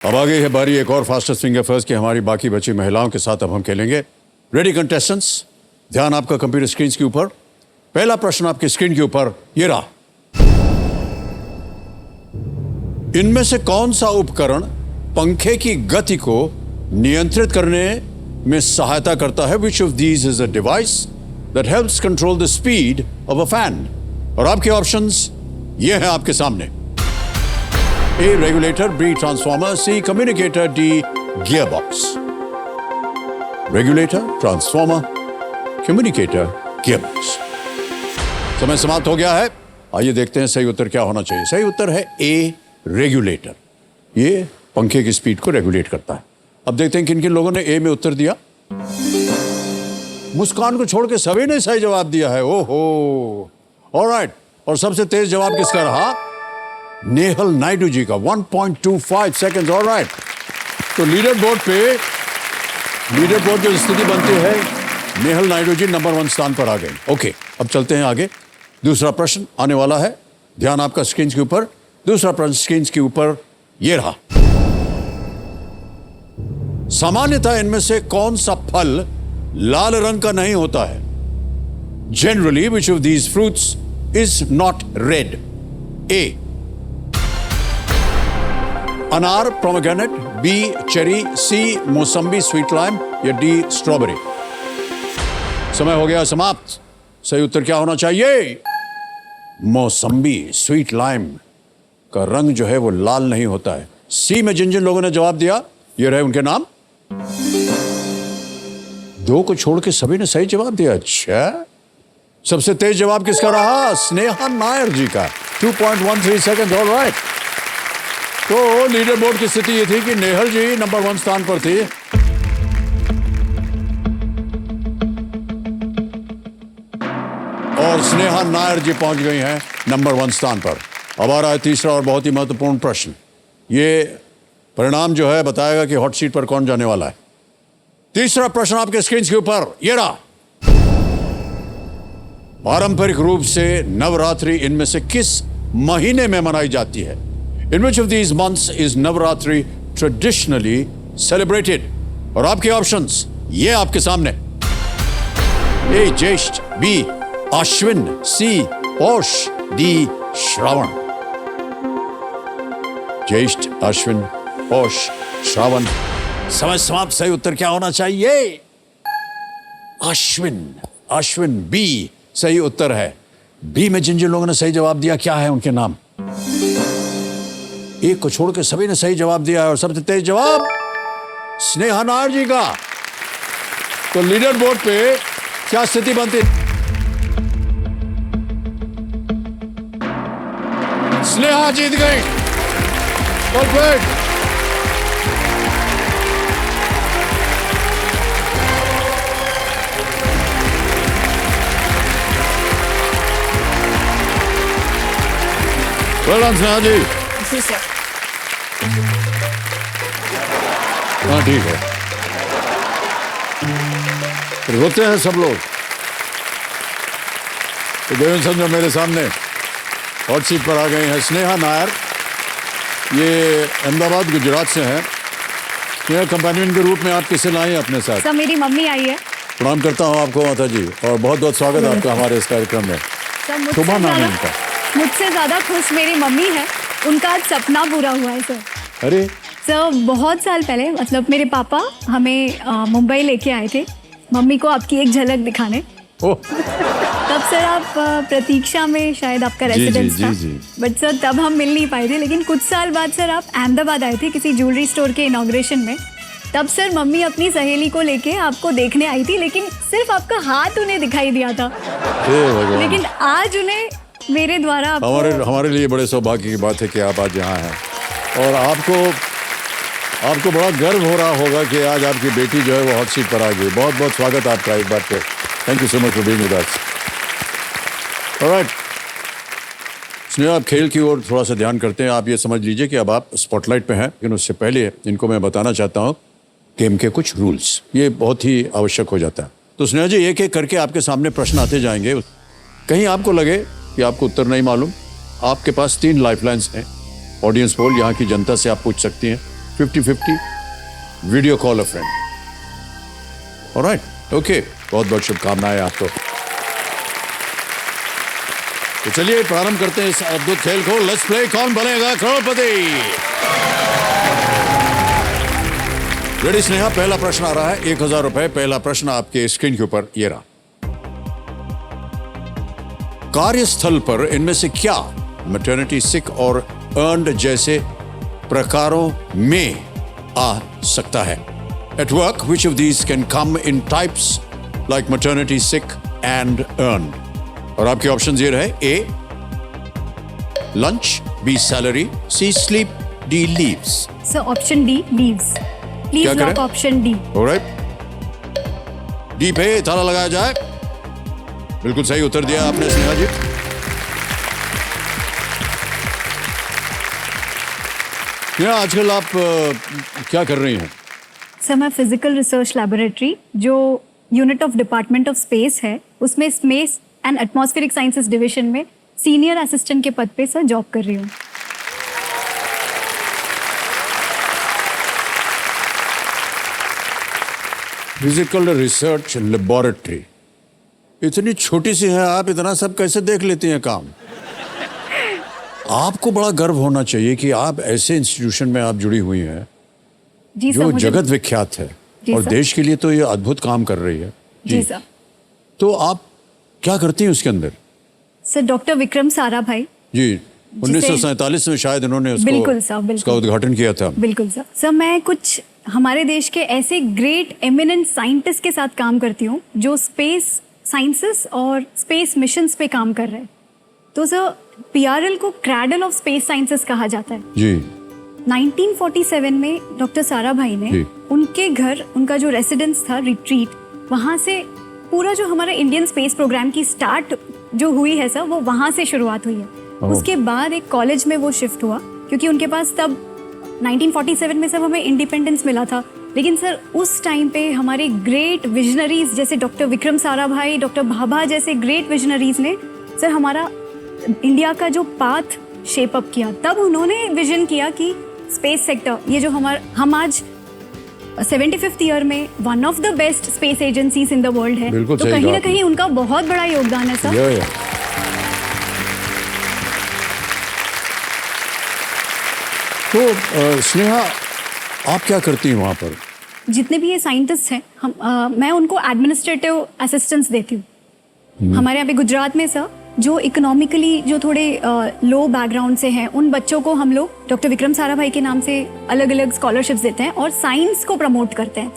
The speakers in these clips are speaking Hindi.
अब आ गई है बारी एक और फास्टेस्ट फिंगर फर्स्ट की। हमारी बाकी बची महिलाओं के साथ अब हम खेलेंगे। रेडी कंटेस्टेंट्स, ध्यान आपका कंप्यूटर स्क्रीन के ऊपर। पहला प्रश्न आपकी स्क्रीन के ऊपर ये रहा। इनमें से कौन सा उपकरण पंखे की गति को नियंत्रित करने में सहायता करता है? विच of these is a device that helps control the speed of a fan? और आपके ऑप्शंस ये हैं आपके सामने। A regulator, B transformer, C communicator, D gearbox. Regulator, transformer, communicator, gearbox. समय समाप्त हो गया है। आइए देखते हैं सही उत्तर क्या होना चाहिए। सही उत्तर है A regulator। ये पंखे की स्पीड को रेगुलेट करता है। अब देखते हैं किन किन लोगों ने A में उत्तर दिया। मुस्कान को छोड़ के सभी ने सही जवाब दिया है। ओहो, ऑलराइट। और सबसे तेज जवाब किसका रहा? नेहल नायडू जी का 1.25 सेकंड्स। ऑलराइट, तो लीडर बोर्ड की स्थिति बनती है नेहल नायडू जी नंबर 1 स्थान पर आ गए। ओके, अब चलते हैं आगे। दूसरा प्रश्न आने वाला है। ध्यान आपका स्क्रीन के ऊपर। दूसरा प्रश्न स्क्रीन के ऊपर ये रहा। सामान्यतः इनमें से कौन सा फल लाल रंग का नहीं होता है? Generally which of these fruits is not red? A अनार पोमेग्रेनेट, बी चेरी, सी मौसम्बी स्वीट लाइम या डी स्ट्रॉबेरी? समय हो गया समाप्त। सही उत्तर क्या होना चाहिए? मौसम्बी स्वीट लाइम का रंग जो है वो लाल नहीं होता है। सी में जिन जिन लोगों ने जवाब दिया ये रहे उनके नाम। 2 को छोड़ के सभी ने सही जवाब दिया। अच्छा, सबसे तेज जवाब किसका रहा? स्नेहा नायर जी का 2.13 सेकंड। ऑलराइट, तो लीडर बोर्ड की स्थिति ये थी कि नेहल जी नंबर 1 स्थान पर थी और स्नेहा नायर जी पहुंच गई हैं नंबर 1 स्थान पर। अब आ रहा है तीसरा और बहुत ही महत्वपूर्ण प्रश्न। ये परिणाम जो है बताएगा कि हॉट सीट पर कौन जाने वाला है। तीसरा प्रश्न आपके स्क्रीन के ऊपर ये रहा। पारंपरिक रूप से नवरात्रि इनमें से किस महीने में मनाई जाती है? In which of these months is Navratri traditionally celebrated? और आपके ऑप्शंस ये आपके सामने। ए ज्येष्ठ, बी आश्विन, सी पौष, डी श्रावण। ज्येष्ठ, अश्विन, पौष, श्रावण। समय समाप्त। सही उत्तर क्या होना चाहिए? अश्विन। अश्विन बी सही उत्तर है। बी में जिन जिन लोगों ने सही जवाब दिया क्या है उनके नाम? एक को छोड़ के सभी ने सही जवाब दिया है और सबसे तेज जवाब स्नेहा नायर जी का। तो लीडर बोर्ड पे क्या स्थिति बनती? स्नेहा जीत गई। परफेक्ट। वेल डन स्नेहा जी। जी सर। हाँ ठीक है। रोते हैं सब लोग। तो देवेंद्र समझो मेरे सामने हॉट सीट पर आ गए हैं स्नेहा नायर। ये अहमदाबाद गुजरात से हैं। स्नेहा, कंपेनियन के रूप में आप किसे लाए अपने साथ? सर मेरी मम्मी आई है। प्रणाम करता हूँ आपको माता जी और बहुत बहुत स्वागत है आपका हमारे इस कार्यक्रम में। शुभ नाम है इनका। मुझसे ज्यादा खुश मेरी मम्मी है। उनका आज सपना पूरा हुआ है सर। अरे सर, बहुत साल पहले मतलब मेरे पापा हमें मुंबई लेके आए थे मम्मी को आपकी एक झलक दिखाने। ओह, तब सर आप प्रतीक्षा में शायद आपका रेसिडेंस था। बट सर तब हम मिल नहीं पाए थे। लेकिन कुछ साल बाद सर आप अहमदाबाद आए थे किसी ज्वेलरी स्टोर के इनॉग्रेशन में। तब सर मम्मी अपनी सहेली को लेके आपको देखने आई थी, लेकिन सिर्फ आपका हाथ उन्हें दिखाई दिया था। लेकिन आज उन्हें मेरे द्वारा हमारे लिए बड़े सौभाग्य की बात है कि आप आज यहाँ हैं और आपको बड़ा गर्व हो रहा होगा कि आज आपकी बेटी जो है वो हॉट सीट पर आ गई। बहुत बहुत स्वागत आपका एक बार फिर। Thank you so much for being with us. Alright Sneha, आप खेल की ओर थोड़ा सा ध्यान करते हैं। आप ये समझ लीजिए कि अब आप स्पॉटलाइट पे हैं, लेकिन उससे पहले इनको मैं बताना चाहता हूँ गेम के कुछ रूल्स। ये बहुत ही आवश्यक हो जाता है। तो स्नेहा जी, एक एक करके आपके सामने प्रश्न आते जाएंगे। कहीं आपको लगे कि आपको उत्तर नहीं मालूम, आपके पास 3 लाइफलाइंस हैं। ऑडियंस पोल, यहाँ की जनता से आप पूछ सकती हैं। 50-50, वीडियो कॉल अ फ्रेंड। ऑलराइट, ओके, बहुत बहुत शुभकामनाएं आपको। तो चलिए प्रारंभ करते हैं इस अद्भुत खेल को। लेट्स प्ले कौन बनेगा करोड़पति। रेडी स्नेहा, पहला प्रश्न आ रहा है 1000 रुपए। पहला प्रश्न आपके स्क्रीन के ऊपर ये रहा। कार्यस्थल पर इनमें से क्या मैटरनिटी सिक और अर्नड जैसे प्रकारों में आ सकता है? At work which of these can come in types like maternity sick and earned? और आपके ऑप्शन ये रहे। A lunch, B salary, C sleep, D leaves. Sir option D leaves. Please lock option D. Alright, D पे ताला लगाया जाए। बिल्कुल सही उत्तर दिया आपने स्नेहा जी। स्नेहा, आजकल आप क्या कर रही हैं? सर मैं फिजिकल रिसर्च लैबोरेटरी जो unit of department of space है उसमें space and atmospheric sciences division में सीनियर असिस्टेंट के पद पे सर जॉब कर रही हूँ। फिजिकल रिसर्च लेबोरेटरी, इतनी छोटी सी है, आप इतना सब कैसे देख लेती हैं काम? आपको बड़ा गर्व होना चाहिए कि आप ऐसे इंस्टीट्यूशन में आप जुड़ी हुई हैं जी जो सर, जगत विख्यात है और सर। देश के लिए तो ये अद्भुत काम कर रही है। जी सर। तो आप क्या करती हैं उसके अंदर? सर डॉक्टर विक्रम साराभाई जी, 1947 में शायद इन्होंने बिल्कुल सर, बिल्कुल। उसका उद्घाटन किया था। बिल्कुल सर। सर मैं कुछ हमारे देश के ऐसे ग्रेट एमिनेंट साइंटिस्ट के साथ काम करती हूँ जो स्पेस साइंसेस और स्पेस मिशंस पे काम कर रहे हैं। तो सर पीआरएल को क्रैडल ऑफ स्पेस साइंसेस कहा जाता है। जी। 1947 में डॉक्टर साराभाई ने जी। उनके घर, उनका जो रेसिडेंस था रिट्रीट, वहाँ से पूरा जो हमारा इंडियन स्पेस प्रोग्राम की स्टार्ट जो हुई है सर, वो वहाँ से शुरुआत हुई है। उसके बाद एक कॉलेज में वो शिफ्ट हुआ क्योंकि उनके पास तब 1947 में सब हमें इंडिपेंडेंस मिला था। लेकिन सर उस टाइम पे हमारे ग्रेट विजनरीज जैसे डॉक्टर विक्रम साराभाई, डॉक्टर भाभा जैसे ग्रेट विजनरीज ने सर हमारा इंडिया का जो पाथ शेप अप किया। तब उन्होंने विजन किया कि स्पेस सेक्टर, ये जो हम आज 75th ईयर में one of the best space agencies in the world है, बिल्कुल तो सही कहीं कहा ना आपने। कहीं उनका बहुत बड़ा योगदान है सर। या। तो स्नेहा, आप क्या करती हैं वहाँ पर? जितने भी ये साइंटिस्ट हैं मैं उनको एडमिनिस्ट्रेटिव असिस्टेंस देती हूँ। हमारे यहाँ पे गुजरात में सर जो इकोनॉमिकली जो थोड़े लो बैकग्राउंड से हैं उन बच्चों को हम लोग डॉक्टर विक्रम साराभाई के नाम से अलग अलग स्कॉलरशिप्स देते हैं और साइंस को प्रमोट करते हैं।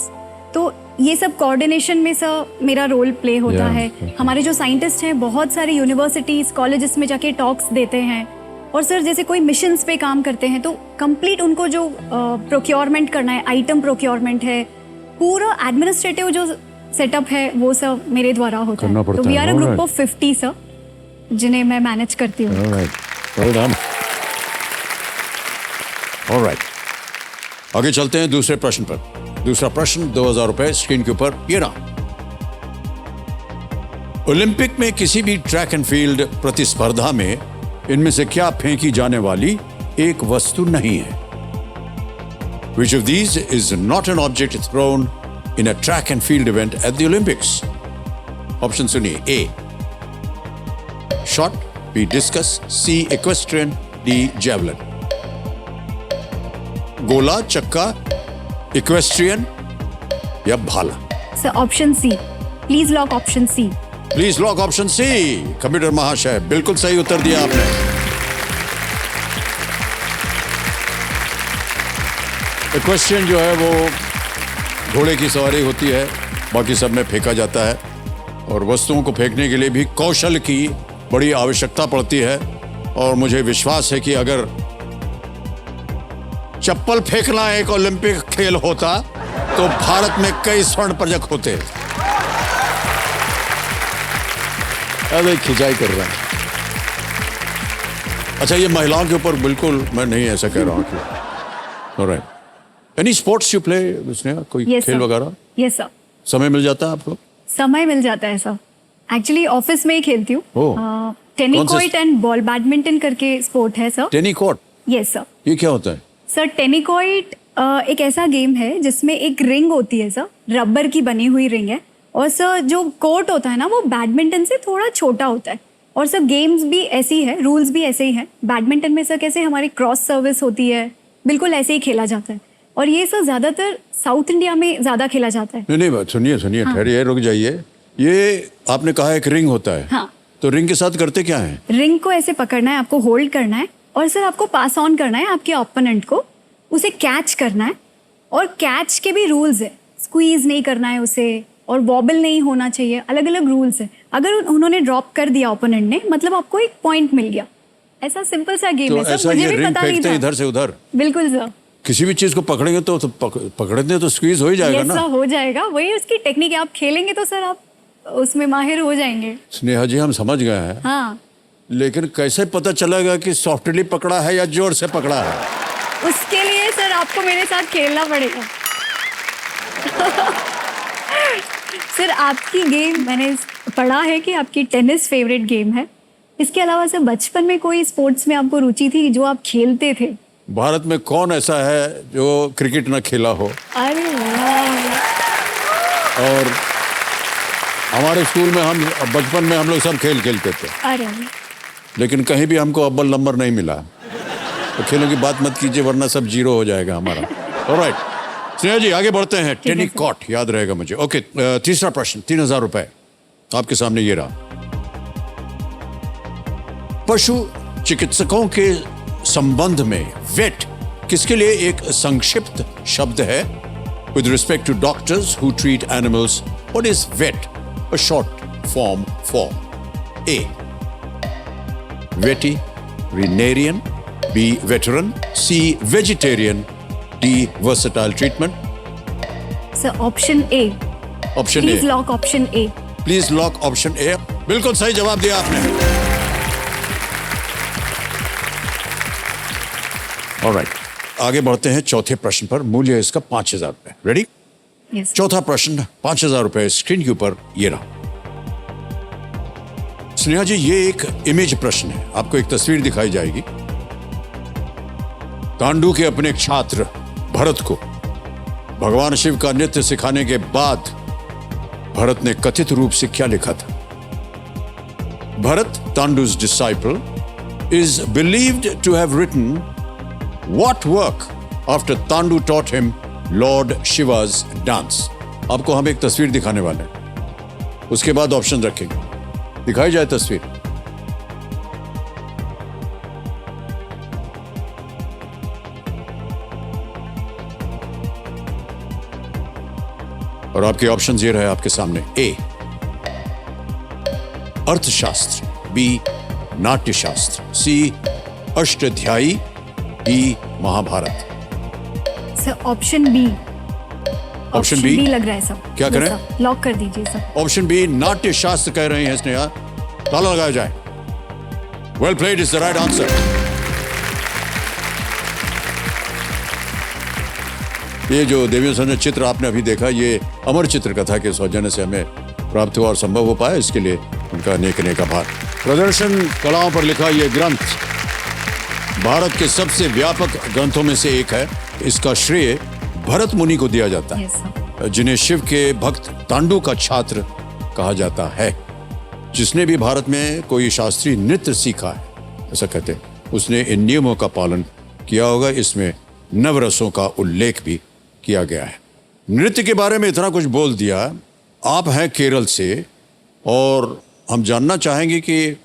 तो ये सब कोऑर्डिनेशन में सर मेरा रोल प्ले होता है। हमारे जो साइंटिस्ट हैं बहुत सारे यूनिवर्सिटीज कॉलेजेस में जाके टॉक्स देते हैं और सर जैसे कोई मिशंस पे काम करते हैं तो कंप्लीट उनको जो प्रोक्योरमेंट करना है, आइटम प्रोक्योरमेंट है, पूरा एडमिनिस्ट्रेटिव जो सेटअप है वो सब मेरे द्वारा होता है। तो we are a group of 50 sir जिन्हें मैं मैनेज करती हूँ। ऑलराइट, आगे चलते हैं दूसरे प्रश्न पर। दूसरा प्रश्न 2000 रुपए स्क्रीन के ऊपर ये रहा। ओलंपिक में किसी भी ट्रैक एंड फील्ड प्रतिस्पर्धा में इनमें से क्या फेंकी जाने वाली एक वस्तु नहीं है? Which of these is not an object thrown in a track and field event at the Olympics? Option सुनिए। A shot, B discus, C equestrian, D javelin। गोला, चक्का, इक्वेस्ट्रियन या भाला? Sir option C, please lock option C. Please lock option C. Computer महाशय, बिल्कुल सही उत्तर दिया आपने। इक्वेस्ट्रियन जो है वो घोड़े की सवारी होती है, बाकी सब में फेंका जाता है और वस्तुओं को फेंकने के लिए भी कौशल की बड़ी आवश्यकता पड़ती है। और मुझे विश्वास है कि अगर चप्पल फेंकना एक ओलंपिक खेल होता तो भारत में कई स्वर्ण पदक होते। अरे खिंचाई कर रहे हैं। अच्छा, ये महिलाओं के ऊपर बिल्कुल मैं नहीं ऐसा कह रहा हूँ कि alright. Any sports you play Sneha? कोई Yes, खेल sir. वगैरह? Yes sir. समय मिल जाता है आपको? समय मिल जाता है सर। एक्चुअली ऑफिस में ही खेलती हूँ। ओह। टेनिकॉइट एंड बॉल बैडमिंटन करके स्पोर्ट है सर। टेनिकॉट? Yes sir. ये क्या होता है? सर टेनिकॉइट एक ऐसा गेम है जिसमें एक रिंग होती है सर, रबर की बनी हुई रिंग है, और सर जो कोर्ट होता है ना वो बैडमिंटन से थोड़ा छोटा होता है, और सर गेम्स भी ऐसी है, रूल्स भी ऐसे ही हैं। बैडमिंटन में सर कैसे हमारी क्रॉस सर्विस होती है, बिल्कुल ऐसे ही खेला जाता है, और ये सर ज़्यादातर साउथ इंडिया में ज़्यादा खेला जाता है। नहीं नहीं, सुनिए ठहरिए, रुक जाइए। ये आपने कहा एक रिंग होता है, हाँ। तो रिंग के साथ करते क्या है? रिंग को ऐसे पकड़ना है, आपको होल्ड करना है, और सर आपको पास ऑन करना है आपके ओपोनेंट को, उसे कैच करना है, और कैच के भी रूल्स है, स्क्वीज नहीं करना है उसे, और वॉबल नहीं होना चाहिए, अलग अलग रूल्स है। अगर उन्होंने ड्रॉप कर दिया ओपोनेंट ने, मतलब आपको एक पॉइंट मिल गया। ऐसा सिंपल सा गेम तो है सर, ऐसा मुझे ये भी रिंग पता नहीं फेंकते था। इधर से उधर, बिल्कुल सर। किसी भी चीज को पकड़ेंगे तो पकड़ने तो स्क्वीज हो ही जाएगा यस ना। सर, हो जाएगा, वही उसकी टेक्निक है। आप खेलेंगे तो सर आप उसमें माहिर हो जाएंगे। स्नेहा जी, हम समझ गए हैं, हाँ, लेकिन कैसे पता चलेगा कि सॉफ्टली पकड़ा है या जोर से पकड़ा है? उसके लिए सर आपको मेरे साथ खेलना पड़ेगा। सर आपकी गेम, मैंने पढ़ा है कि आपकी टेनिस फेवरेट गेम है। इसके अलावा सर बचपन में कोई स्पोर्ट्स में आपको रुचि थी जो आप खेलते थे? भारत में कौन ऐसा है जो क्रिकेट ना खेला हो? अरे वाह। और हमारे स्कूल में हम बचपन में हम लोग सब खेल खेलते थे, अरे लेकिन कहीं भी हमको अव्वल नंबर नहीं मिला। तो खेलों की बात मत कीजिए, वरना सब जीरो हो जाएगा हमारा। ऑलराइट स्नेहा जी, आगे बढ़ते हैं। टेनिस कॉर्ट याद रहेगा मुझे। ओके, तीसरा प्रश्न, 3,000 रुपए आपके सामने ये रहा। पशु चिकित्सकों के संबंध में वेट किसके लिए एक संक्षिप्त शब्द है? With respect to doctors who treat animals, what is vet a short form for? A वेटी veterinarian, B veteran, C vegetarian, D versatile treatment. Sir option A, option A, please lock option A. Please lock option A. बिल्कुल सही जवाब दिया आपने। ऑलराइट, आगे बढ़ते हैं चौथे प्रश्न पर। मूल्य इसका 5,000 रुपए। रेडी? यस। चौथा प्रश्न, 5,000 रुपए स्क्रीन के ऊपर ये रहा। स्नेहा जी, ये एक इमेज प्रश्न है, आपको एक तस्वीर दिखाई जाएगी। तांडु के अपने छात्र भरत को भगवान शिव का नृत्य सिखाने के बाद भरत ने कथित रूप से क्या लिखा था? Bharat, तांडु's disciple, is believed to have written what work after Tandu taught him Lord Shiva's dance? आपको हम एक तस्वीर दिखाने वाले हैं, उसके बाद ऑप्शन रखेंगे। दिखाई जाए तस्वीर। और आपके ऑप्शंस ये रहे आपके सामने। A Arthashastra, B Natyashastra, C Ashtadhyayi, D Mahabharata. Sir option B. Option B लग रहा है सर। क्या करें? लॉक कर दीजिए सर। ऑप्शन बी नाट्यशास्त्र कह रहे हैं स्नेहा, ताला लगाया जाए। Well played is the right answer. ये जो देवियों सौजन्य चित्र आपने अभी देखा, ये अमर चित्र कथा के सौजन्य से हमें प्राप्त हुआ और संभव हो पाया, इसके लिए उनका अनेक अनेक आभार। प्रदर्शन कलाओं पर लिखा यह ग्रंथ भारत के सबसे व्यापक ग्रंथों में से एक है। इसका श्रेय भरत मुनि को दिया जाता है, यस सर। जिन्हें शिव के भक्त तांडु का छात्र कहा जाता है। जिसने भी भारत में कोई शास्त्रीय नृत्य सीखा है, ऐसा कहते हैं, उसने इन नियमों का पालन किया होगा। इसमें नवरसों का उल्लेख भी किया गया है। नृत्य के बारे में इतना कुछ बोल दिया। आप हैं केरल से, और हम जानना चाहेंगे कि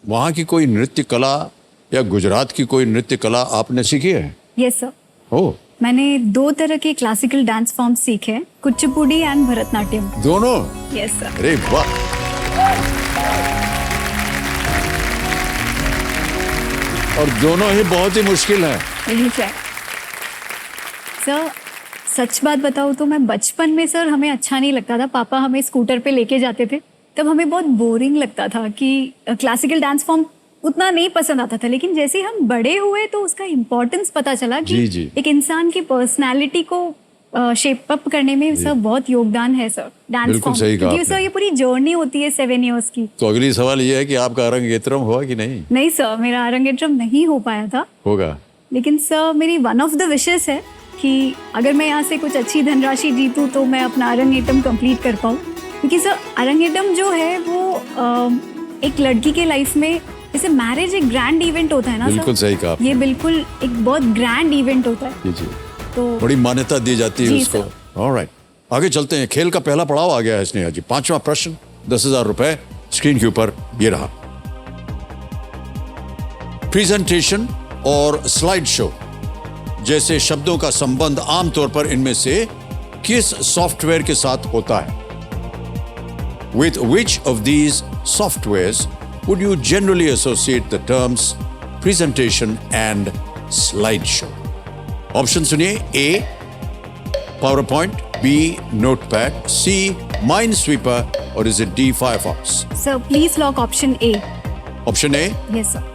वहाँ की कोई नृत्य कला या गुजरात की कोई नृत्य कला आपने सीखी है? Yes sir. ओह, मैंने 2 तरह के क्लासिकल डांस फॉर्म सीखे हैं, कुचिपुड़ी एंड भरतनाट्यम। दोनों? Yes sir. अरे वाह। और दोनों ही बहुत ही मुश्किल है। यही चाहिए सर। सच बात बताऊँ तो मैं बचपन में सर हमें अच्छा नहीं लगता था। पापा हमें स्कूटर पे लेके जाते थे, तब हमें बहुत बोरिंग लगता था कि क्लासिकल डांस फॉर्म उतना नहीं पसंद आता था। लेकिन जैसे हम बड़े हुए तो उसका इम्पोर्टेंस पता चला कि जी। एक इंसान की पर्सनालिटी को शेप अप करने में सर बहुत योगदान है सर डांस बिल्कुल फॉर्म। सही कहा क्योंकि सर ये पूरी जर्नी होती है 7 इयर्स की। तो अगली सवाल ये है कि आपका अरंगेत्रम हुआ कि नहीं? नहीं सर, मेरा अरंगेट्रम नहीं हो पाया था। होगा। लेकिन सर मेरी वन ऑफ द विशेस है कि अगर मैं यहाँ से कुछ अच्छी धनराशि जीतूँ तो मैं अपना अरंगेट्रम कंप्लीट कर पाऊँ, क्योंकि सर अरंगेट्रम जो है वो एक लड़की के लाइफ में, जैसे मैरिज एक ग्रैंड इवेंट होता है ना सर, बिल्कुल सही कहा आपने। ये बिल्कुल एक बहुत ग्रैंड इवेंट होता है, जी तो बड़ी मान्यता दी जाती है जी उसको। ऑलराइट, आगे चलते हैं। खेल का पहला पड़ाव आ गया है स्नेहा जी। 5वां प्रश्न, 10,000 रुपए स्क्रीन के ऊपर ये रहा। प्रेजेंटेशन और स्लाइड शो जैसे शब्दों का संबंध आमतौर पर इनमें से किस सॉफ्टवेयर के साथ होता है? With which of these softwares would you generally associate the terms presentation and slideshow? Option सुनिए। A PowerPoint, B Notepad, C Minesweeper और is it D Firefox? Sir please lock option A. Option A yes sir.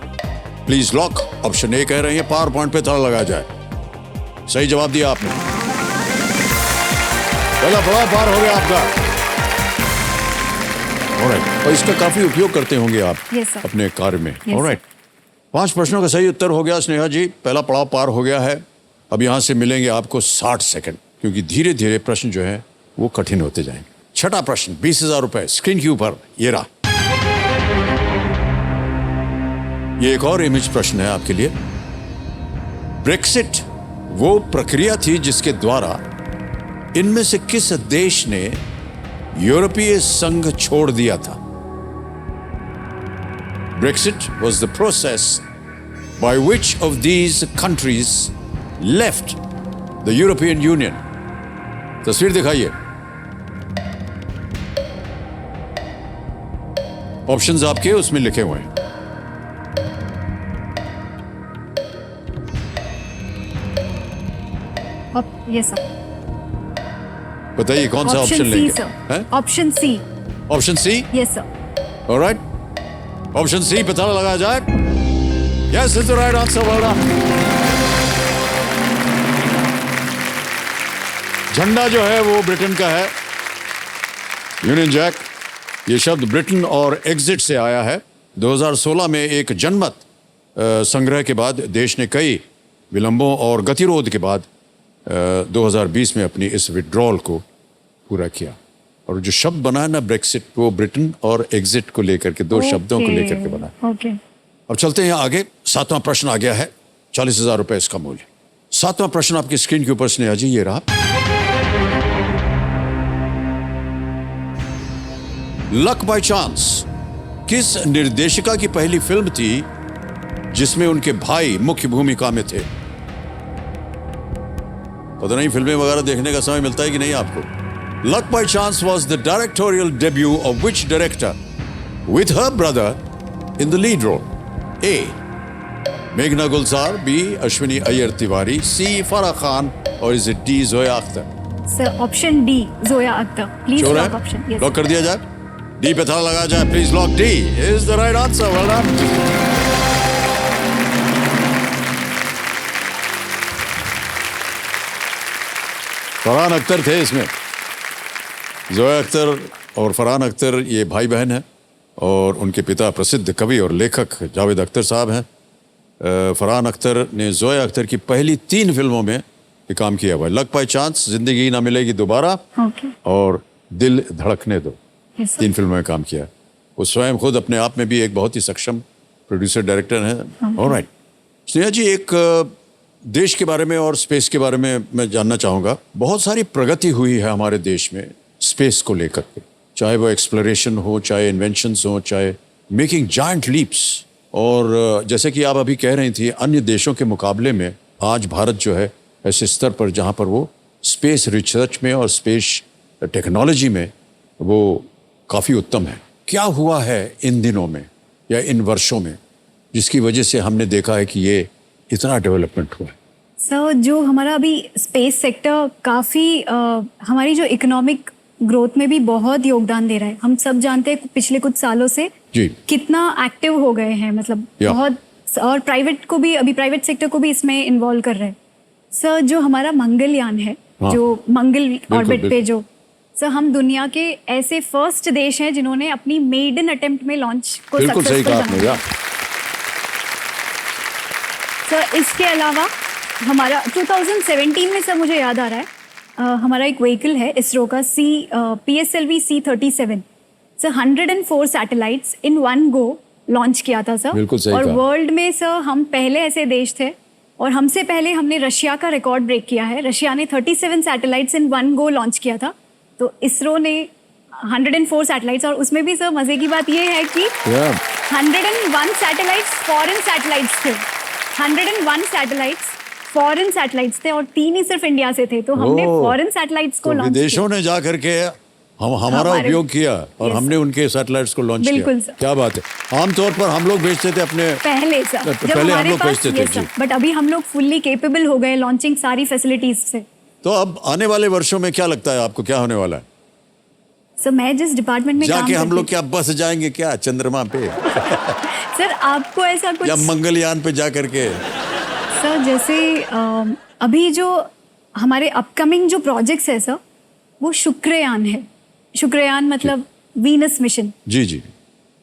Please lock option ए कह रहे हैं। पावर पॉइंट पे ताला लगा जाए। सही जवाब दिया आपने। पहला पड़ाव पार हो गया आपका। ऑलराइट, और इसका काफी उपयोग करते होंगे आप Yes, sir. अपने कार्य में। Yes, ऑलराइट, 5 प्रश्नों का सही उत्तर हो गया स्नेहा जी। पहला पड़ाव पार हो गया है। अब यहां से मिलेंगे आपको 60 सेकंड, क्योंकि धीरे धीरे प्रश्न जो है वो कठिन होते जाएंगे। छठा प्रश्न, 20,000 रुपए स्क्रीन के ऊपर ये रहा। ये एक और इमेज प्रश्न है आपके लिए। ब्रेक्सिट वो प्रक्रिया थी जिसके द्वारा इनमें से किस देश ने यूरोपीय संघ छोड़ दिया था? Brexit was the process by which of these countries left the European Union. तस्वीर दिखाइए। ऑप्शंस आपके उसमें लिखे हुए हैं। Yes sir. बताइए कौन सा ऑप्शन सी लेंगे? Sir. Option C. Option C. Yes sir. All right, option C पे ताला लगाया जाए। Yes is the right answer. Well done. झंडा जो है वो ब्रिटेन का है, यूनियन जैक। ये शब्द ब्रिटेन और एग्जिट से आया है। 2016 में एक जनमत संग्रह के बाद देश ने कई विलंबों और गतिरोध के बाद 2020 में अपनी इस विड्रॉल को पूरा किया। और जो शब्द बना है ना ब्रेक्सिट, वो ब्रिटेन और एग्जिट को लेकर के, दो शब्दों को लेकर के बना है। ओके। अब चलते हैं आगे। 7वां प्रश्न आ गया है। 40,000 रुपए इसका मूल्य। 7वां प्रश्न आपकी स्क्रीन के ऊपर स्नेहा जी ये रहा। लक बाय चांस किस निर्देशिका की पहली फिल्म थी जिसमें उनके भाई मुख्य भूमिका में थे? पता नहीं फिल्में वगैरह देखने का समय मिलता है कि नहीं आपको। Luck by Chance was the directorial debut of which director with her brother in the lead role? A. Meghna Gulzar, B. Ashwini Iyer Tiwari, C. Farah Khan or is it D. Zoya Akhtar? Sir option D Zoya Akhtar. Please Sure lock है? ऑप्शन। यस। लॉक कर दिया जाए। डी पे ताला लगाया जाए। Please lock. D is the right answer. Well done. Farhan Akhtar थे इसमें। जोया अख्तर और फरहान अख्तर ये भाई बहन हैं और उनके पिता प्रसिद्ध कवि और लेखक जावेद अख्तर साहब हैं। फरहान अख्तर ने जोया अख्तर की पहली 3 फिल्मों में ये काम किया हुआ है। लक बाय चांस, जिंदगी ना मिलेगी दोबारा ओके। और दिल धड़कने दो, यस सर। 3 फिल्मों में काम किया। वो स्वयं खुद अपने आप में भी एक बहुत ही सक्षम प्रोड्यूसर डायरेक्टर हैं। ऑलराइट स्नेहा जी, एक देश के बारे में और स्पेस के बारे में मैं जानना चाहूँगा। बहुत सारी प्रगति हुई है हमारे देश में स्पेस को लेकर के, चाहे वो एक्सप्लोरेशन हो, चाहे इन्वेंशंस हो, चाहे मेकिंग जायंट लीप्स। और जैसे कि आप अभी कह रही थी, अन्य देशों के मुकाबले में आज भारत जो है ऐसे स्तर पर जहाँ पर वो स्पेस रिसर्च में और स्पेस टेक्नोलॉजी में वो काफ़ी उत्तम है। क्या हुआ है इन दिनों में या इन वर्षों में जिसकी वजह से हमने देखा है कि ये इतना डेवलपमेंट हुआ है? सर जो हमारा अभी स्पेस सेक्टर काफ़ी हमारी जो इकोनॉमिक ग्रोथ में भी बहुत योगदान दे रहा है। हम सब जानते हैं पिछले कुछ सालों से जी कितना एक्टिव हो गए हैं, मतलब या। बहुत। और प्राइवेट को भी, अभी प्राइवेट सेक्टर को भी इसमें इन्वॉल्व कर रहे हैं। सर जो हमारा मंगलयान है, हाँ। जो मंगल ऑर्बिट पे बिल्कुल। जो, सर हम दुनिया के ऐसे फर्स्ट देश हैं जिन्होंने अपनी मेडन अटेम्प्ट में लॉन्च को बिल्कुल सही कहा आपने। या सर इसके अलावा हमारा 2017 में सर मुझे याद आ रहा है हमारा एक व्हीकल है इसरो का PSLV C-37 sir 104 satellites in one go launch किया था सर। बिल्कुल सही और कहा। वर्ल्ड में सर हम पहले ऐसे देश थे और हमसे पहले हमने रशिया का रिकॉर्ड ब्रेक किया है। रशिया ने 37 satellites in one go launch किया था, तो इसरो ने 104 सैटेलाइट्स, और उसमें भी सर मजे की बात ये है कि 101 सैटेलाइट्स फॉरेन सैटेलाइट्स थे। 101 सैटेलाइट्स फॉरेन सैटेलाइट्स थे और 3 ही सिर्फ इंडिया से थे, तो हमने ओह। फॉरेन सैटेलाइट्स को तो लॉन्च विदेशों ने जा करके हमारा हमारे- उपयोग किया और Yes, हमने उनके सैटेलाइट्स को लॉन्च बिल्कुल, किया। सर। क्या बात है। आमतौर पर हम लोग भेजते थे अपने पहले सर, जब पहले हम हमारे लोग पास भेजते थे, ये जी। सब, बट अभी हम लोग फुल्ली केपेबल हो गए लॉन्चिंग सारी फैसिलिटीज से। तो अब आने वाले वर्षों में क्या लगता है आपको, क्या होने वाला है? सर मैं जिस डिपार्टमेंट में काम जाके हम करती लोग क्या बस जाएंगे क्या चंद्रमा पे सर आपको ऐसा कुछ या मंगलयान पे जा करके? सर जैसे अभी जो हमारे अपकमिंग जो प्रोजेक्ट्स है सर, वो शुक्रयान है। शुक्रयान मतलब वीनस मिशन। जी जी।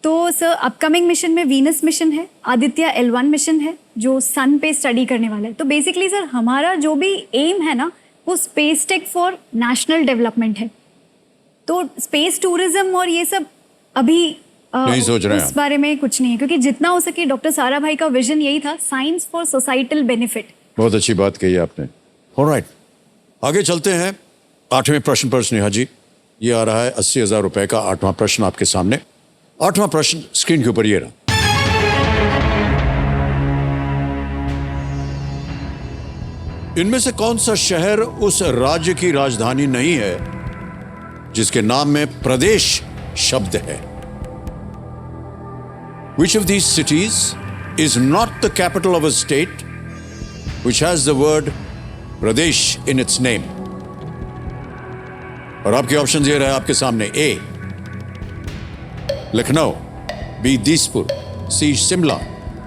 तो सर अपकमिंग मिशन में वीनस मिशन है, आदित्य L1 मिशन है जो सन पे स्टडी करने वाला है। तो बेसिकली सर हमारा जो भी एम है ना, वो space tech for national development है। तो स्पेस टूरिज्म और ये सब अभी नहीं सोच रहे हैं उस आप? बारे में कुछ नहीं है, क्योंकि जितना हो सके डॉक्टर सारा भाई का विजन यही था, साइंस फॉर सोसाइटल बेनिफिट। बहुत अच्छी बात कही आपने। ऑलराइट, आगे चलते हैं 8वें प्रश्न पर। स्नेहा जी, ये आ रहा है 80,000 रुपए का 8वां प्रश्न आपके सामने। 8वां प्रश्न स्क्रीन के ऊपर ये रहा। इनमें से कौन सा शहर उस राज्य की राजधानी नहीं है जिसके नाम में प्रदेश शब्द है? Which of these cities is not the capital of a state which has the word Pradesh in its name? और आपके ऑप्शन ये रहे आपके सामने। A Lucknow, B Dispur, C Shimla,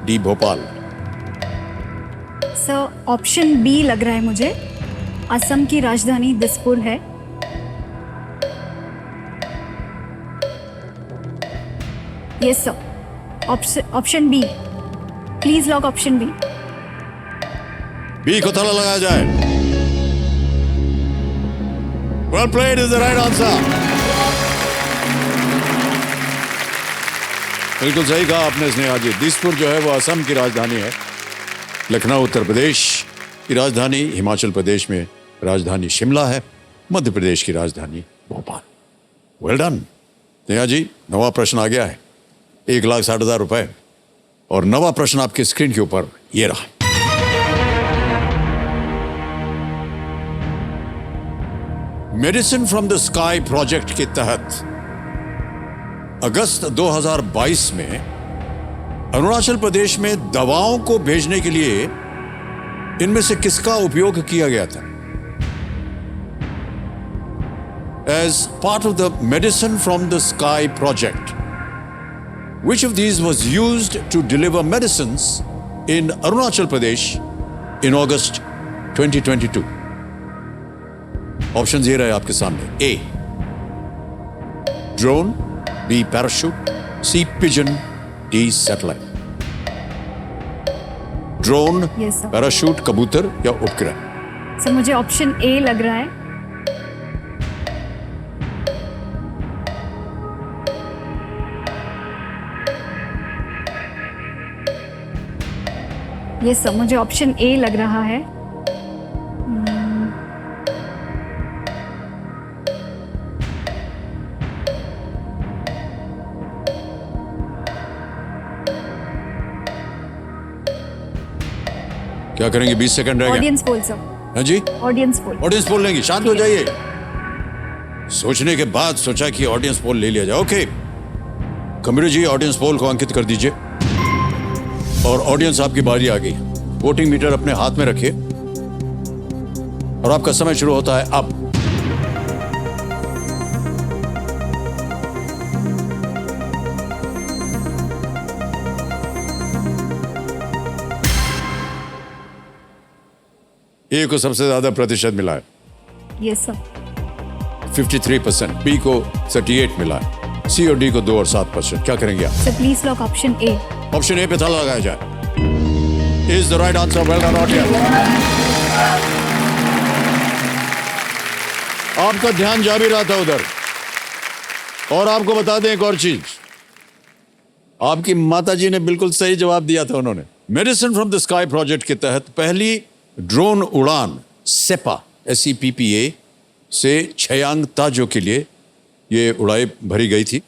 D Bhopal. Sir option B लग रहा है मुझे, असम की राजधानी दिसपुर है। Yes sir, option B, please lock option B. B को ताला लगाया जाए। Well played is the right answer. बिल्कुल सही कहा आपने स्नेहा जी। दिसपुर जो है वो असम की राजधानी है, लखनऊ उत्तर प्रदेश की राजधानी, हिमाचल प्रदेश में राजधानी शिमला है, मध्य प्रदेश की राजधानी भोपाल। वेल डन स्नेहा जी। 9वां प्रश्न आ गया है, 1,60,000 रुपए, और 9वां प्रश्न आपके स्क्रीन के ऊपर ये रहा। Medicine from the sky project के तहत अगस्त 2022 में अरुणाचल प्रदेश में दवाओं को भेजने के लिए इनमें से किसका उपयोग किया गया था? As part of the medicine from the sky project, which of these was used to deliver medicines in Arunachal Pradesh in August 2022? Option ये रहे आपके सामने। A drone, B parachute, C pigeon, D satellite. Drone, Yes, sir. पैराशूट, कबूतर या उपग्रह? सर मुझे ऑप्शन ए लग रहा है। यस सर, मुझे ऑप्शन ए लग रहा है। क्या करेंगे? 20 सेकंड रह गए। ऑडियंस पोल सर, हाँ जी, ऑडियंस पोल। ऑडियंस पोल लेंगे। शांत हो जाइए। सोचने के बाद सोचा कि ऑडियंस पोल ले लिया जाए। ओके कंप्यूटर जी, ऑडियंस पोल को अंकित कर दीजिए। और ऑडियंस आपकी बारी आ गई। वोटिंग मीटर अपने हाथ में रखिए और आपका समय शुरू होता है अब। ए को सबसे ज्यादा प्रतिशत मिला है, यस सर। 53%। बी को 38 मिला है। सी और डी को 2 और 7%। क्या करेंगे आप? Sir please lock option A. Option ए पे ताला लगाया जाए। Is the right answer. Well done audience. आपका ध्यान जा भी रहा था उधर। और आपको बता दें एक और चीज, आपकी माताजी ने बिल्कुल सही जवाब दिया था। उन्होंने medicine from the sky project के तहत पहली ड्रोन उड़ान सेपा SEPPA से छयांग ताजो के लिए ये उड़ाई भरी गई थी।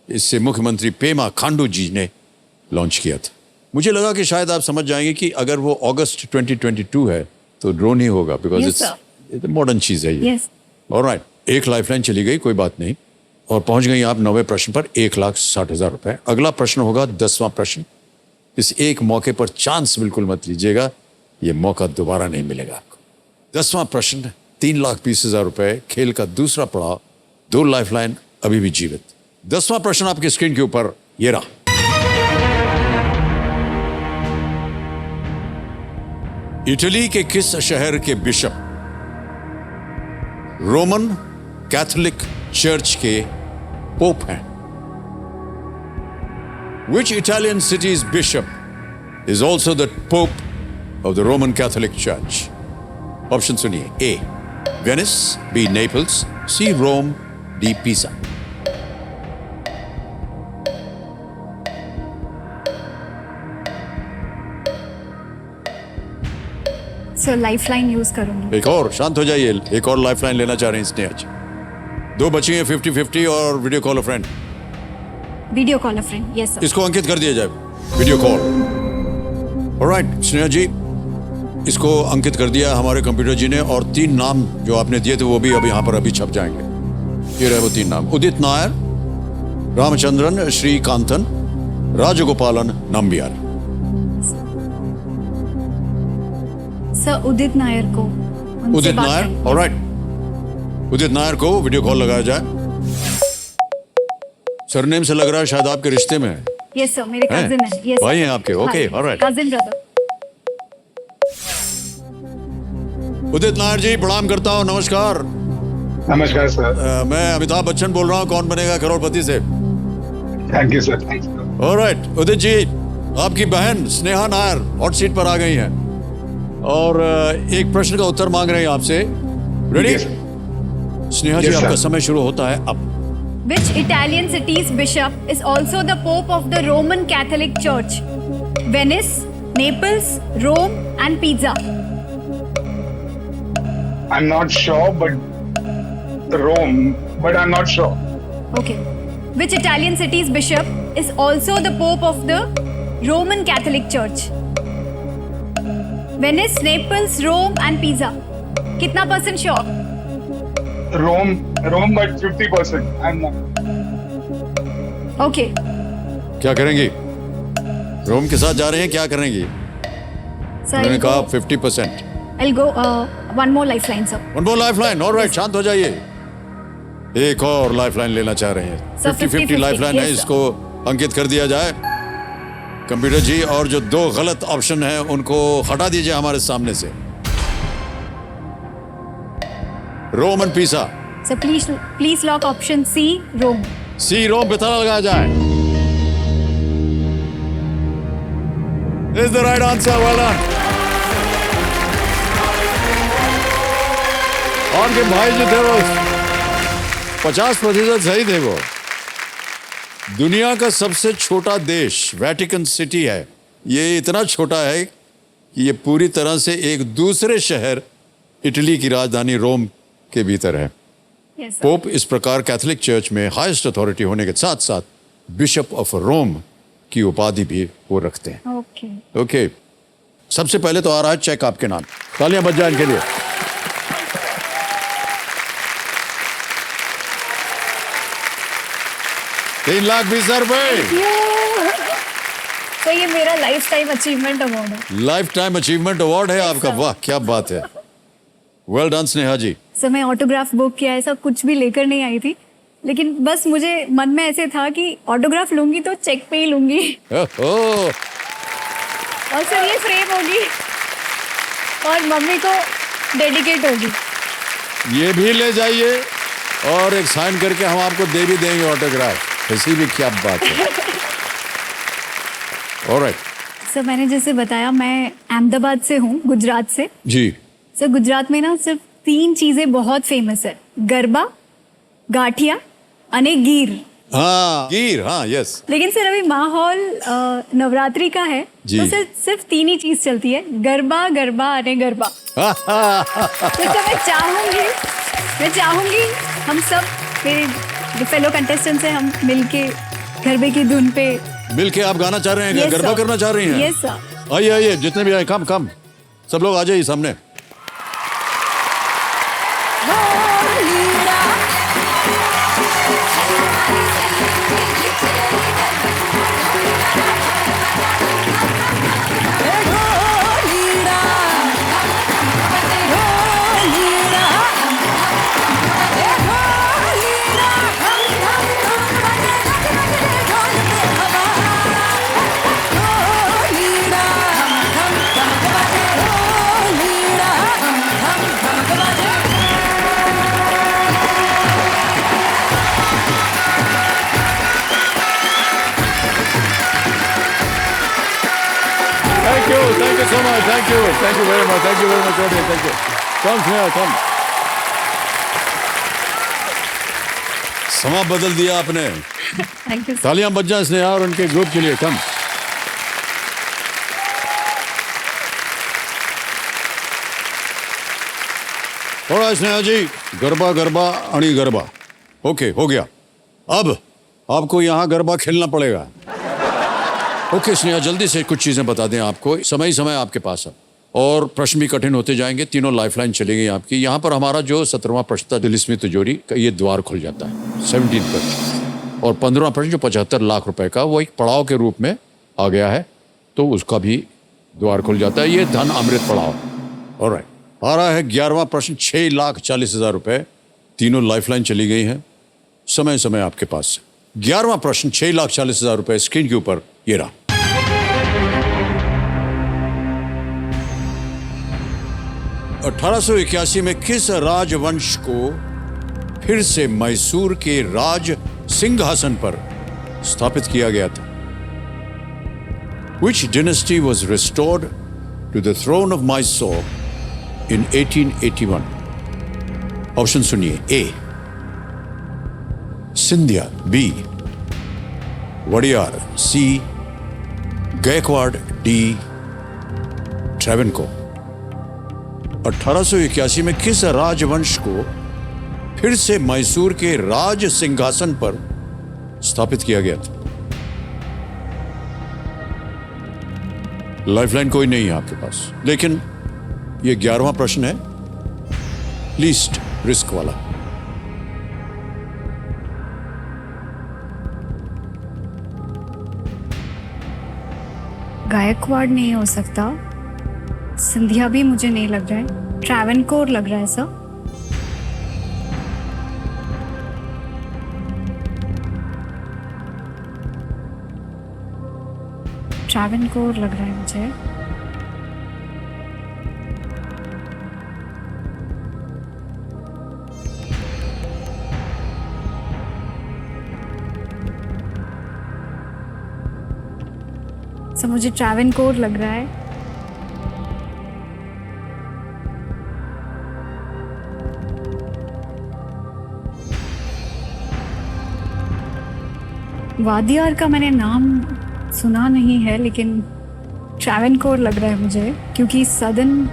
इससे मुख्यमंत्री पेमा खांडू जी ने लॉन्च किया था। मुझे लगा कि शायद आप समझ जाएंगे कि अगर वो अगस्त 2022 है तो ड्रोन ही होगा, बिकॉज Yes, इट्स मॉडर्न चीज है ये। Yes. ऑलराइट, एक लाइफलाइन चली गई, कोई बात नहीं, और पहुंच गई आप 9वें प्रश्न पर 1,60,000 रुपए। अगला प्रश्न होगा 10वां प्रश्न। इस एक मौके पर चांस बिल्कुल मत लीजिएगा, ये मौका दोबारा नहीं मिलेगा आपको। 10वां प्रश्न 3,20,000 रुपए, खेल का दूसरा पड़ाव, 2 लाइफलाइन अभी भी जीवित। 10वां प्रश्न आपकी स्क्रीन के ऊपर ये रहा। इटली के किस शहर के बिशप रोमन कैथोलिक चर्च के पोप हैं? Which Italian city's bishop is also the pope of the Roman Catholic Church? Option सुनिए। A. Venice, B. Naples, C. Rome, D. Pisa. Sir lifeline use करूंगी। एक और, शांत हो जाइए, एक और लाइफलाइन लेना चाह रहे हैं स्नेहा जी। 2 बची हैं 50-50 और वीडियो कॉल अ फ्रेंड। वीडियो कॉल अ फ्रेंड। Yes sir. इसको अंकित कर दिया जाए, वीडियो कॉल। ऑलराइट स्नेहा जी, इसको अंकित कर दिया हमारे कंप्यूटर जी ने, और 3 नाम जो आपने दिए थे वो भी अब यहाँ पर अभी छप जाएंगे। ये रहे वो 3 नाम: उदित नायर, रामचंद्रन श्रीकांतन, राजगोपालन नंबियार। सर उदित नायर को। उदित नायर, ऑलराइट, उदित नायर को वीडियो कॉल लगाया जाए। सरनेम से लग रहा है शायद आपके रिश्ते में है। यस सर, मेरे कजिन है। यस भाई हैं आपके, okay, alright. Cousin brother. Udit Nair ji प्रणाम करता हूँ, नमस्कार। नमस्कार सर। मैं अमिताभ बच्चन बोल रहा हूँ, कौन बनेगा करोड़पति से। Thank you sir. Alright Udit ji, आपकी बहन स्नेहा नायर हॉट सीट पर आ गई हैं और एक प्रश्न का उत्तर मांग रहे हैं आपसे। रेडी? स्नेहा जी, आपका समय शुरू होता है अब। Which Italian city's bishop is also the pope of the Roman Catholic Church? Venice, Naples, Rome, and Pisa. I'm not sure, but Rome, but I'm not sure. Okay. Which Italian city's bishop is also the pope of the Roman Catholic Church? Venice, Naples, Rome, and Pisa. कितना % sure? Rome, but 50%. I'm not. Okay. क्या करेंगी? रोम के साथ जा रहे हैं, क्या करेंगी? So उन्होंने कहा 50%। I'll go one more lifeline, sir. One more lifeline. Alright, शांत हो जाइए। एक और लाइफलाइन लेना चाह रहे हैं। So 50-50 लाइफलाइन है, yes, sir. इसको अंकित कर दिया जाए कंप्यूटर जी, और जो 2 गलत ऑप्शन हैं उनको हटा दीजिए हमारे सामने से। रोम एंड पीसा। So please lock option C, Rome. सी रोम पे ताला लगाया जाए। Is the right answer, well done. आपके भाई जो थे वो 50% सही थे। वो दुनिया का सबसे छोटा देश वेटिकन सिटी है। ये इतना छोटा है कि ये पूरी तरह से एक दूसरे शहर इटली की राजधानी रोम के भीतर है। Yes, sir. पोप इस प्रकार कैथोलिक चर्च में हाईएस्ट अथॉरिटी होने के साथ साथ बिशप ऑफ रोम की उपाधि भी वो रखते हैं। Okay. ओके, सबसे पहले तो आ रहा है चेक आपके नाम। तालियां बज जाए इनके लिए। ₹3,20,000। तो ये मेरा लाइफ टाइम अचीवमेंट अवार्ड है। लाइफ टाइम अचीवमेंट अवार्ड है आपका। वाह, क्या बात है। वेल डन स्नेहा जी। सर मैं ऑटोग्राफ बुक किया, ऐसा कुछ भी लेकर नहीं आई थी, लेकिन बस मुझे मन में ऐसे था कि ऑटोग्राफ लूंगी तो चेक पे ही लूंगी। ओहो, और सर ये फ्रेम होगी और मम्मी को डेडिकेट होगी। ये भी ले जाइए और एक साइन करके हम आपको दे भी देंगे ऑटोग्राफ। ऐसी भी क्या बात है। ऑलराइट। सर मैंने जैसे बताया मैं अहमदाबाद से हूँ, गुजरात से। जी सर गुजरात में ना सिर्फ 3 चीजें बहुत फेमस है, गरबा, गाठिया, अने गीर। हाँ गिर, हाँ यस। लेकिन सर अभी माहौल नवरात्रि का है, जी। तो सर सिर्फ 3 ही चीज चलती है, गरबा, गरबा अने गरबा। तो मैं चाहूंगी हम सब मेरे जो फेलो कंटेस्टेंट्स हैं, हम मिलके गरबे की धुन पे। मिलके आप गाना चाह रहे हैं, Yes, गरबा sir. करना चाह रही हैं? Yes, sir. आइए आइए, जितने भी आए, कम कम, सब लोग आ जाइए सामने। Thank you so much. Thank you very much. Thank you very much. Thank you. Come Sneha, come. समा बदल दिया आपने। Thank you. तालियां बज जाएं स्नेहा और उनके ग्रुप के लिए। कम। थोड़ा स्नेहा जी, गरबा गरबा अणी गरबा। ओके, हो गया। अब आपको यहाँ गरबा खेलना पड़ेगा। ओके स्नेहा, जल्दी से कुछ चीजें बता दें आपको, समय समय आपके पास है और प्रश्न भी कठिन होते जाएंगे। तीनों लाइफलाइन चलेगी आपकी। यहाँ पर हमारा जो 17वां प्रश्न था, दिल स्मिथ तिजोरी का, ये द्वार खुल जाता है 17 प्रश्न, और 15वां प्रश्न जो 75 लाख रुपए का, वो एक पड़ाव के रूप में आ गया है, तो उसका भी द्वार खुल जाता है। ये धन अमृत पड़ाव। ऑलराइट, आ रहा है 11वां प्रश्न, 6,40,000 रुपए। तीनों लाइफलाइन चली गई हैं, समय समय आपके पास है। 11वां प्रश्न, 6,40,000 रुपए स्क्रीन के ऊपर ये रहा। 1881 में किस राजवंश को फिर से मैसूर के राज सिंहासन पर स्थापित किया गया था? Which dynasty was restored to the throne of Mysore in 1881? Option सुनिए। ए सिंधिया, बी वडियार, सी गायकवाड़, डी ट्रैवनकोर। 1881 में किस राजवंश को फिर से मैसूर के राज सिंहासन पर स्थापित किया गया था? लाइफलाइन कोई नहीं है आपके पास, लेकिन यह 11वां प्रश्न है, लीस्ट रिस्क वाला। गायकवाड़ नहीं हो सकता, सिंधिया भी मुझे नहीं लग रहा है, ट्रैवनकोर लग रहा है सर। ट्रैवनकोर लग रहा है मुझे। सर मुझे ट्रैवनकोर लग रहा है। वादियार का मैंने नाम सुना नहीं है, लेकिन ट्रैवनकोर लग रहा है मुझे, क्योंकि southern.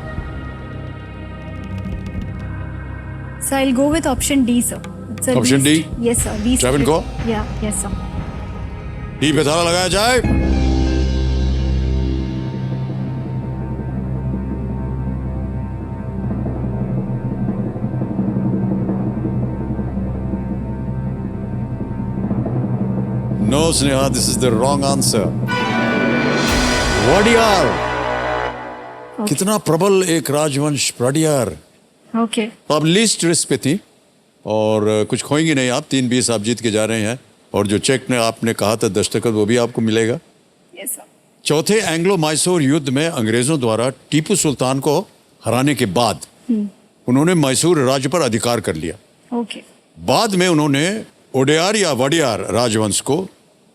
So I will go with option D sir. Option D? Yes sir, D Travancore? या यस सर। डी पे ताला लगाया जाए। No, Sneha, this is the wrong answer. Wadiyar. कितना प्रबल एक राजवंश, वडियार। ओके। तो आप लीस्ट रिस्क पे थी और कुछ खोएंगी नहीं आप। 3-20 आप जीत के जा रहे हैं, और जो चेक ने आपने कहा था दस्तखत, वो भी आपको मिलेगा। Yes sir. चौथे एंग्लो मैसूर युद्ध में अंग्रेजों द्वारा टीपू सुल्तान को हराने के बाद उन्होंने मैसूर राज्य पर अधिकार कर लिया। ओके। बाद में उन्होंने ओडेयार या वडियार राजवंश को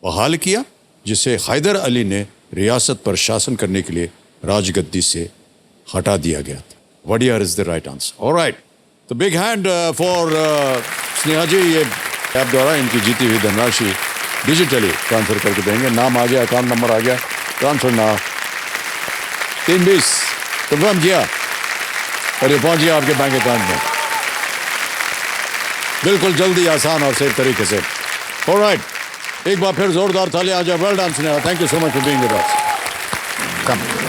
बहाल किया, जिसे हैदर अली ने रियासत पर शासन करने के लिए राजगद्दी से हटा दिया गया था. What year is the right answer? All right. तो बिग हैंड फॉर स्नेहा जी. ये ऐप द्वारा इनकी जीती हुई धनराशि डिजिटली ट्रांसफर करके देंगे. नाम आ गया, अकाउंट नंबर आ गया, ट्रांसफर नाउ. 320 कंफर्म किया और ये पहुंच गया आपके बैंक अकाउंट में. बिल्कुल जल्दी, आसान और सेफ तरीके से. ऑलराइट, एक बार फिर जोरदार ताली आ जाए. Well done Sneha. Thank you so much for being with us. Come.